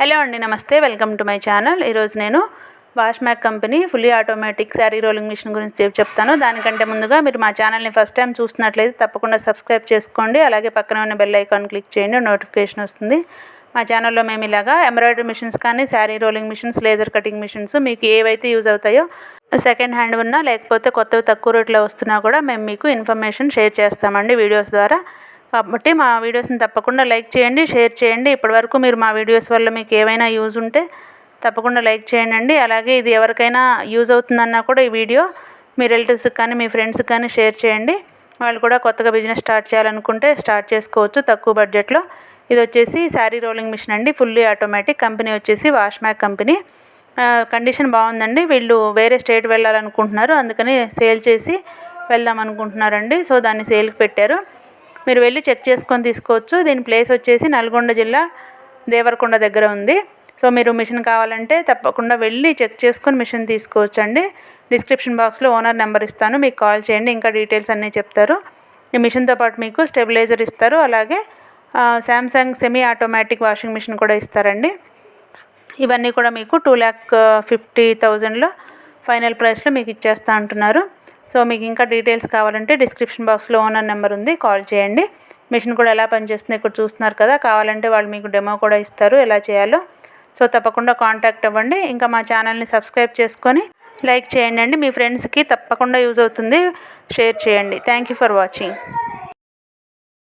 Hello అండి, నమస్తే. Welcome to my channel. ఈరోజు నేను Washmac company fully automatic sari rolling machine గురించి చెప్తాను. దానికంటే ముందుగా మీరు మా ఛానల్ని ఫస్ట్ టైం చూస్తున్నట్లయితే తప్పకుండా సబ్స్క్రైబ్ చేసుకోండి. అలాగే పక్కన ఉన్న బెల్ ఐకాన్ క్లిక్ చేయండి, నోటిఫికేషన్ వస్తుంది. మా ఛానల్లో మేము ఇలాగా ఎంబ్రాయిడరీ మిషన్స్ కానీ, sari rolling machines, laser cutting machines మీకు ఏవైతే యూజ్ అవుతాయో, సెకండ్ హ్యాండ్ ఉన్నా లేకపోతే కొత్తవి తక్కువ రేట్లో వస్తున్నా కూడా మేము మీకు ఇన్ఫర్మేషన్ షేర్ చేస్తామండి వీడియోస్ ద్వారా. కాబట్టి మా వీడియోస్ని తప్పకుండా లైక్ చేయండి, షేర్ చేయండి. ఇప్పటివరకు మీరు మా వీడియోస్ వల్ల మీకు ఏమైనా యూజ్ ఉంటే తప్పకుండా లైక్ చేయండి. అలాగే ఇది ఎవరికైనా యూజ్ అవుతుందన్నా కూడా ఈ వీడియో మీ రిలేటివ్స్కి కానీ మీ ఫ్రెండ్స్కి కానీ షేర్ చేయండి. వాళ్ళు కూడా కొత్తగా బిజినెస్ స్టార్ట్ చేయాలనుకుంటే స్టార్ట్ చేసుకోవచ్చు తక్కువ బడ్జెట్లో. ఇది వచ్చేసి శారీ రోలింగ్ మిషన్ అండి, ఫుల్లీ ఆటోమేటిక్. కంపెనీ వచ్చేసి వాష్మ్యాక్ కంపెనీ. కండిషన్ బాగుందండి. వీళ్ళు వేరే స్టేట్ వెళ్ళాలనుకుంటున్నారు, అందుకని సేల్ చేసి వెళ్దాం అనుకుంటున్నారండి. సో దాన్ని సేల్కి పెట్టారు. మీరు వెళ్ళి చెక్ చేసుకొని తీసుకోవచ్చు. దీని ప్లేస్ వచ్చేసి నల్గొండ జిల్లా దేవరకొండ దగ్గర ఉంది. సో మీరు మిషన్ కావాలంటే తప్పకుండా వెళ్ళి చెక్ చేసుకొని మిషన్ తీసుకోవచ్చు అండి. డిస్క్రిప్షన్ బాక్స్లో ఓనర్ నెంబర్ ఇస్తాను, మీకు కాల్ చేయండి. ఇంకా డీటెయిల్స్ అన్నీ చెప్తారు. ఈ మిషన్తో పాటు మీకు స్టెబిలైజర్ ఇస్తారు. అలాగే Samsung semi automatic washing machine కూడా ఇస్తారండి. ఇవన్నీ కూడా మీకు 2,50,000లో ఫైనల్ ప్రైస్లో మీకు ఇచ్చేస్తా అంటున్నారు. సో మీకు ఇంకా డీటెయిల్స్ కావాలంటే డిస్క్రిప్షన్ బాక్స్లో ఓనర్ నెంబర్ ఉంది, కాల్ చేయండి. మిషన్ కూడా ఎలా పనిచేస్తుందో ఇక్కడ చూస్తున్నారు కదా. కావాలంటే వాళ్ళు మీకు డెమో కూడా ఇస్తారు ఎలా చేయాలో. సో తప్పకుండా కాంటాక్ట్ అవ్వండి. ఇంకా మా ఛానల్ని సబ్స్క్రైబ్ చేసుకొని లైక్ చేయండి. మీ ఫ్రెండ్స్కి తప్పకుండా యూజ్ అవుతుంది, షేర్ చేయండి. Thank you for watching.